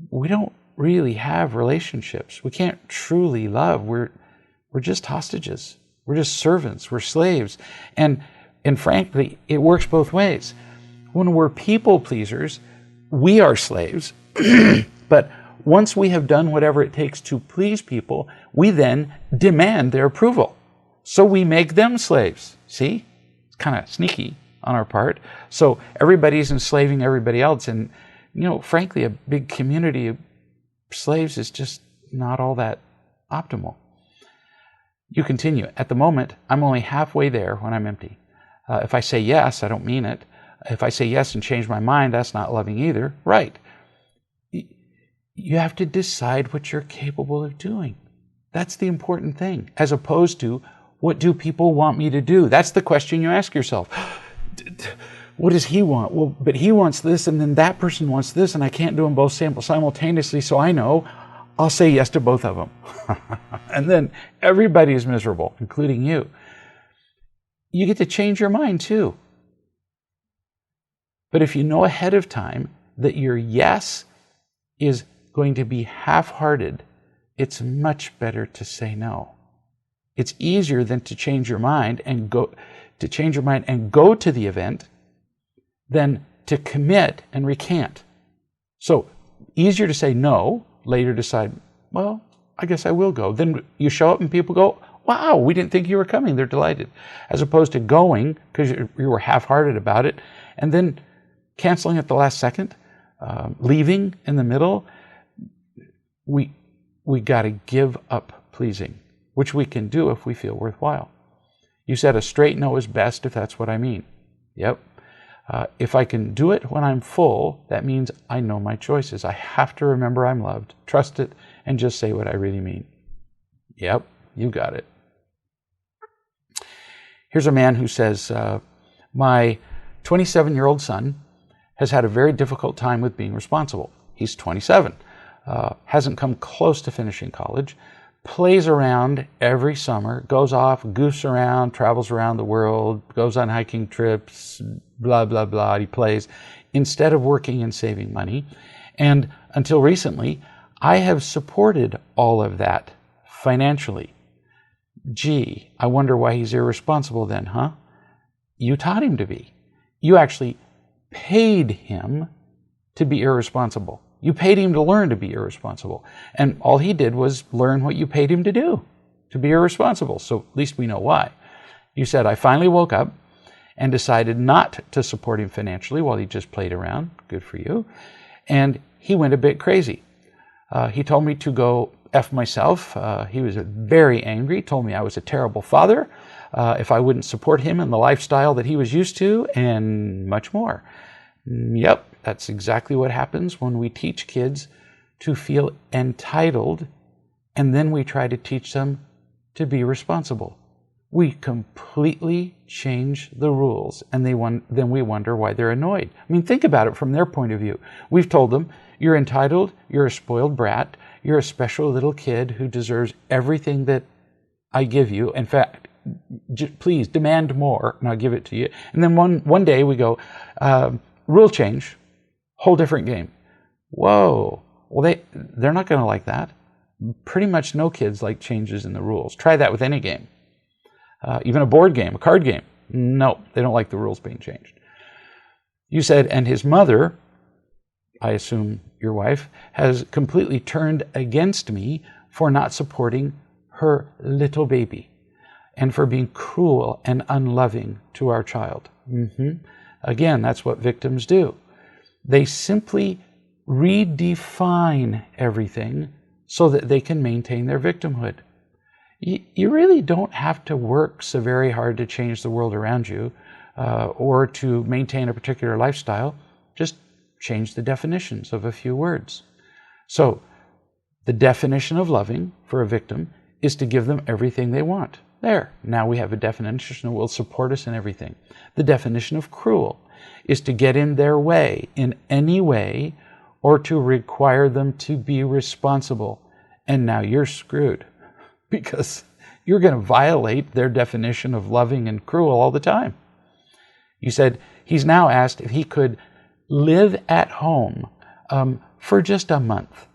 we don't really have relationships. We can't truly love. We're just hostages. We're just servants. We're slaves. And frankly, it works both ways. When we're people pleasers, we are slaves. But once we have done whatever it takes to please people, we then demand their approval. So we make them slaves. See? It's kind of sneaky on our part. So everybody's enslaving everybody else. And, frankly, a big community of slaves is just not all that optimal. You continue. At the moment, I'm only halfway there when I'm empty. If I say yes, I don't mean it. If I say yes and change my mind, that's not loving either. Right. You have to decide what you're capable of doing. That's the important thing, as opposed to, what do people want me to do? That's the question you ask yourself. What does he want? Well, but he wants this, and then that person wants this, and I can't do them both simultaneously, so I know I'll say yes to both of them. And then everybody is miserable, including you. You get to change your mind too. But if you know ahead of time that your yes is going to be half-hearted, it's much better to say no. It's easier than to change your mind and go to the event than to commit and recant. So easier to say no, later decide, well, I guess I will go. Then you show up and people go, wow, we didn't think you were coming. They're delighted. As opposed to going because you were half-hearted about it and then canceling at the last second, leaving in the middle. We got to give up pleasing, which we can do if we feel worthwhile. You said a straight no is best if that's what I mean. Yep. If I can do it when I'm full, that means I know my choices. I have to remember I'm loved, trust it, and just say what I really mean. Yep, you got it. Here's a man who says, my 27-year-old son has had a very difficult time with being responsible. He's 27, hasn't come close to finishing college, plays around every summer, goes off, goofs around, travels around the world, goes on hiking trips, blah, blah, blah. He plays instead of working and saving money. And until recently, I have supported all of that financially. Gee, I wonder why he's irresponsible then, huh? You taught him to be. You actually paid him to be irresponsible. You paid him to learn to be irresponsible. And all he did was learn what you paid him to do, to be irresponsible. So at least we know why. You said, I finally woke up and decided not to support him financially while he just played around. Good for you. And he went a bit crazy. He told me to go F myself. He was very angry, told me I was a terrible father if I wouldn't support him in the lifestyle that he was used to, and much more. Yep, that's exactly what happens when we teach kids to feel entitled, and then we try to teach them to be responsible. We completely change the rules, and then we wonder why they're annoyed. I mean, think about it from their point of view. We've told them, you're entitled, you're a spoiled brat, you're a special little kid who deserves everything that I give you. In fact, please demand more, and I'll give it to you. And then one day we go, rule change, whole different game. Whoa. Well, they're not going to like that. Pretty much no kids like changes in the rules. Try that with any game. Even a board game, a card game. No, they don't like the rules being changed. You said, and his mother, I assume your wife, has completely turned against me for not supporting her little baby and for being cruel and unloving to our child. Again, that's what victims do. They simply redefine everything so that they can maintain their victimhood. You really don't have to work so very hard to change the world around you or to maintain a particular lifestyle. Just change the definitions of a few words. So the definition of loving for a victim is to give them everything they want. There, now we have a definition that will support us in everything. The definition of cruel is to get in their way in any way or to require them to be responsible. And now you're screwed because you're going to violate their definition of loving and cruel all the time. You said he's now asked if he could live at home for just a month.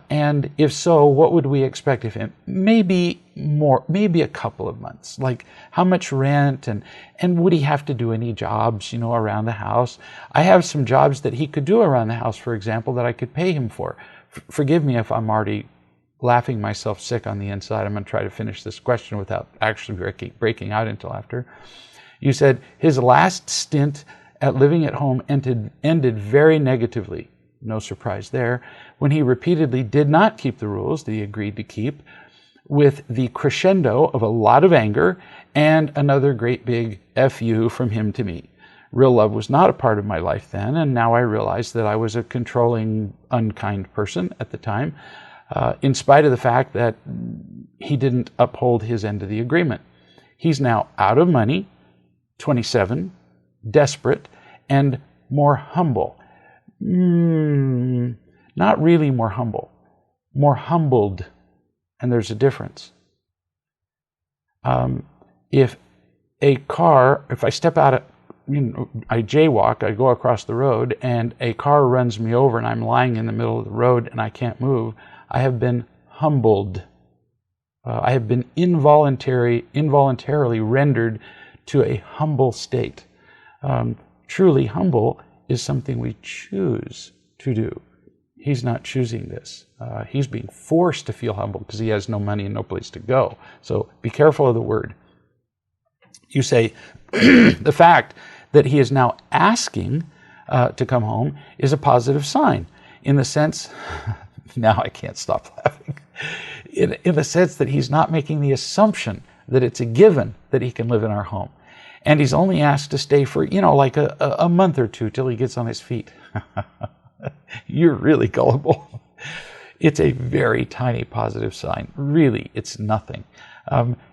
And if so, what would we expect of him? Maybe more, maybe a couple of months. Like how much rent and would he have to do any jobs, around the house? I have some jobs that he could do around the house, for example, that I could pay him for. Forgive me if I'm already laughing myself sick on the inside. I'm going to try to finish this question without actually breaking out into laughter. You said his last stint at living at home ended very negatively. No surprise there. When he repeatedly did not keep the rules that he agreed to keep, with the crescendo of a lot of anger and another great big F you from him to me. Real love was not a part of my life then, and now I realize that I was a controlling, unkind person at the time, in spite of the fact that he didn't uphold his end of the agreement. He's now out of money, 27, desperate, and more humble. Not really more humble, more humbled, and there's a difference. If I step out, I jaywalk, I go across the road, and a car runs me over, and I'm lying in the middle of the road, and I can't move, I have been humbled. I have been involuntarily rendered to a humble state. Truly humble is something we choose to do. He's not choosing this. He's being forced to feel humble because he has no money and no place to go. So be careful of the word. You say the fact that he is now asking to come home is a positive sign in the sense, now I can't stop laughing, in the sense that he's not making the assumption that it's a given that he can live in our home. And he's only asked to stay for, like a month or two till he gets on his feet. You're really gullible. It's a very tiny positive sign. Really, it's nothing.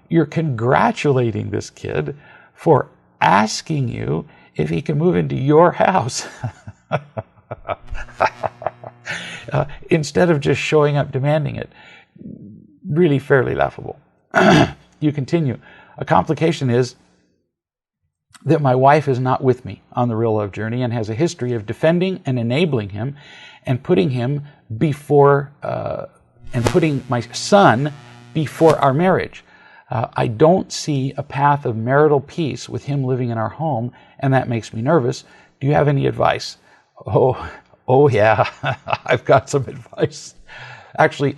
You're congratulating this kid for asking you if he can move into your house instead of just showing up demanding it. Really fairly laughable. You continue. A complication is that my wife is not with me on the real love journey and has a history of defending and enabling him and putting him before and putting my son before our marriage. I don't see a path of marital peace with him living in our home, and that makes me nervous. Do you have any advice? Oh yeah, I've got some advice. Actually,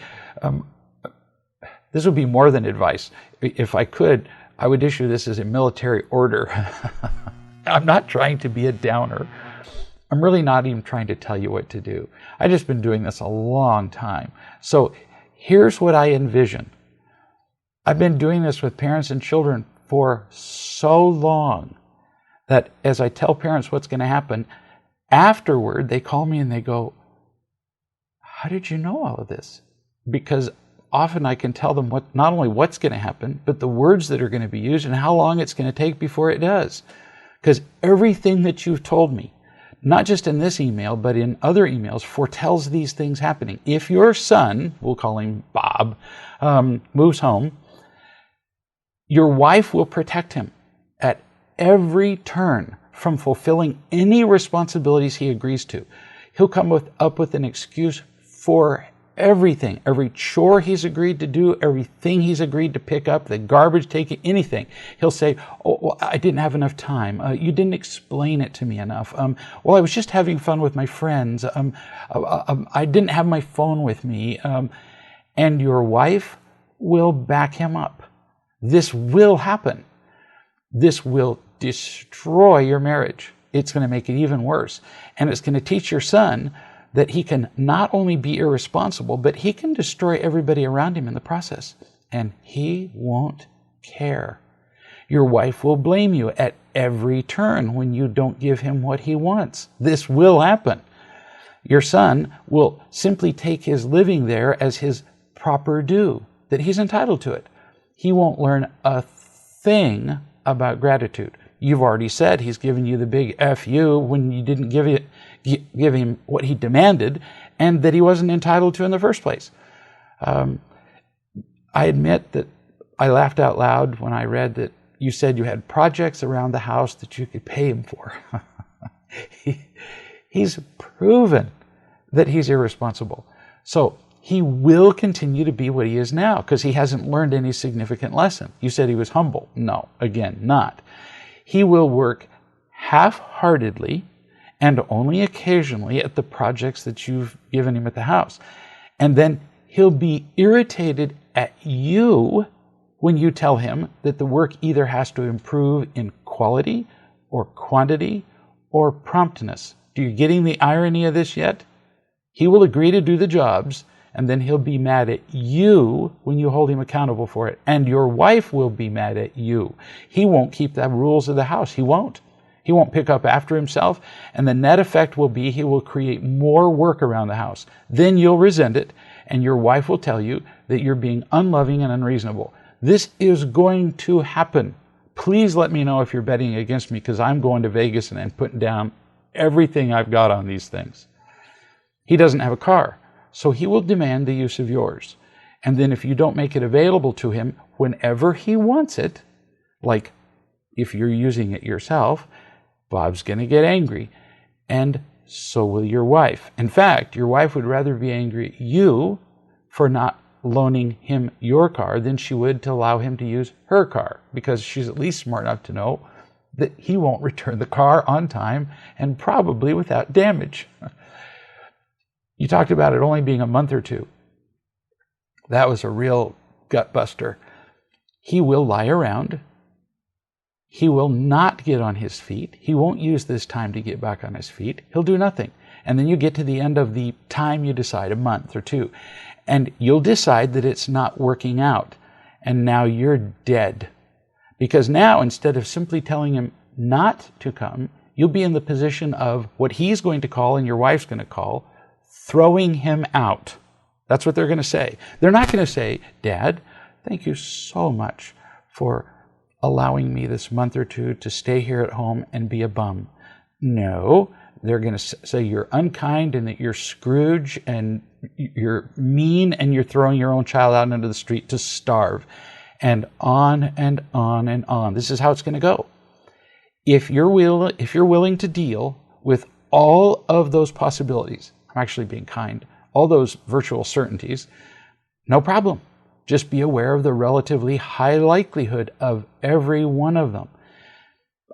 this would be more than advice. If I could, I would issue this as a military order. I'm not trying to be a downer. I'm really not even trying to tell you what to do. I've just been doing this a long time. So here's what I envision. I've been doing this with parents and children for so long that as I tell parents what's going to happen, afterward they call me and they go, how did you know all of this? Because often I can tell them not only what's going to happen, but the words that are going to be used and how long it's going to take before it does. Because everything that you've told me, not just in this email, but in other emails, foretells these things happening. If your son, we'll call him Bob, moves home, your wife will protect him at every turn from fulfilling any responsibilities he agrees to. He'll come up with an excuse for everything, every chore he's agreed to do, everything he's agreed to pick up, the garbage taking, anything. He'll say, oh, well, I didn't have enough time. You didn't explain it to me enough. Well, I was just having fun with my friends. I didn't have my phone with me. And your wife will back him up. This will happen. This will destroy your marriage. It's going to make it even worse. And it's going to teach your son that he can not only be irresponsible, but he can destroy everybody around him in the process. And he won't care. Your wife will blame you at every turn when you don't give him what he wants. This will happen. Your son will simply take his living there as his proper due, that he's entitled to it. He won't learn a thing about gratitude. You've already said he's given you the big F you when you didn't give him what he demanded and that he wasn't entitled to in the first place. I admit that I laughed out loud when I read that you said you had projects around the house that you could pay him for. He's proven that he's irresponsible. So he will continue to be what he is now because he hasn't learned any significant lesson. You said he was humble. No, again, not. He will work half-heartedly and only occasionally at the projects that you've given him at the house. And then he'll be irritated at you when you tell him that the work either has to improve in quality or quantity or promptness. Do you getting the irony of this yet? He will agree to do the jobs, and then he'll be mad at you when you hold him accountable for it. And your wife will be mad at you. He won't keep the rules of the house. He won't. He won't pick up after himself. And the net effect will be he will create more work around the house. Then you'll resent it, and your wife will tell you that you're being unloving and unreasonable. This is going to happen. Please let me know if you're betting against me, because I'm going to Vegas and putting down everything I've got on these things. He doesn't have a car. So he will demand the use of yours. And then if you don't make it available to him whenever he wants it, like if you're using it yourself, Bob's going to get angry. And so will your wife. In fact, your wife would rather be angry at you for not loaning him your car than she would to allow him to use her car, because she's at least smart enough to know that he won't return the car on time and probably without damage. You talked about it only being a month or two. That was a real gut buster. He will lie around. He will not get on his feet. He won't use this time to get back on his feet. He'll do nothing. And then you get to the end of the time you decide, a month or two, and you'll decide that it's not working out. And now you're dead. Because now, instead of simply telling him not to come, you'll be in the position of what he's going to call and your wife's going to call throwing him out. That's what they're going to say. They're not going to say, Dad, thank you so much for allowing me this month or two to stay here at home and be a bum. No, they're going to say you're unkind and that you're Scrooge and you're mean and you're throwing your own child out into the street to starve. And on and on and on. This is how it's going to go. If you're willing to deal with all of those possibilities, I'm actually being kind, all those virtual certainties, no problem. Just be aware of the relatively high likelihood of every one of them.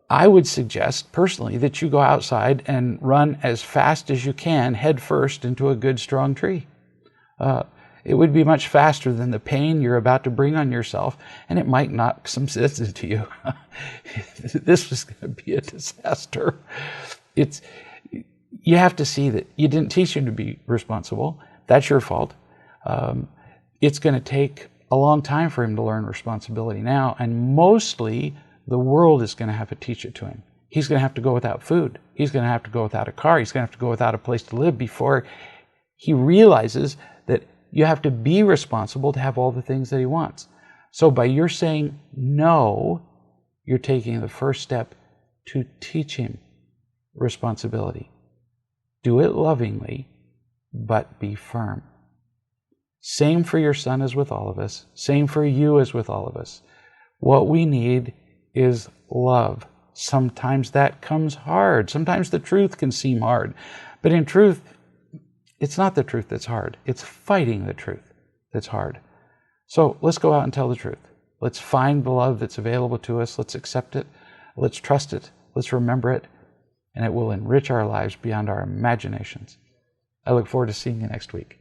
I would suggest personally that you go outside and run as fast as you can head first into a good strong tree. it would be much faster than the pain you're about to bring on yourself, and it might knock some sense into you. This was going to be a disaster. You have to see that you didn't teach him to be responsible. That's your fault. It's going to take a long time for him to learn responsibility now, and mostly the world is going to have to teach it to him. He's going to have to go without food. He's going to have to go without a car. He's going to have to go without a place to live before he realizes that you have to be responsible to have all the things that he wants. So by your saying no, you're taking the first step to teach him responsibility. Do it lovingly, but be firm. Same for your son as with all of us. Same for you as with all of us. What we need is love. Sometimes that comes hard. Sometimes the truth can seem hard. But in truth, it's not the truth that's hard. It's fighting the truth that's hard. So let's go out and tell the truth. Let's find the love that's available to us. Let's accept it. Let's trust it. Let's remember it. And it will enrich our lives beyond our imaginations. I look forward to seeing you next week.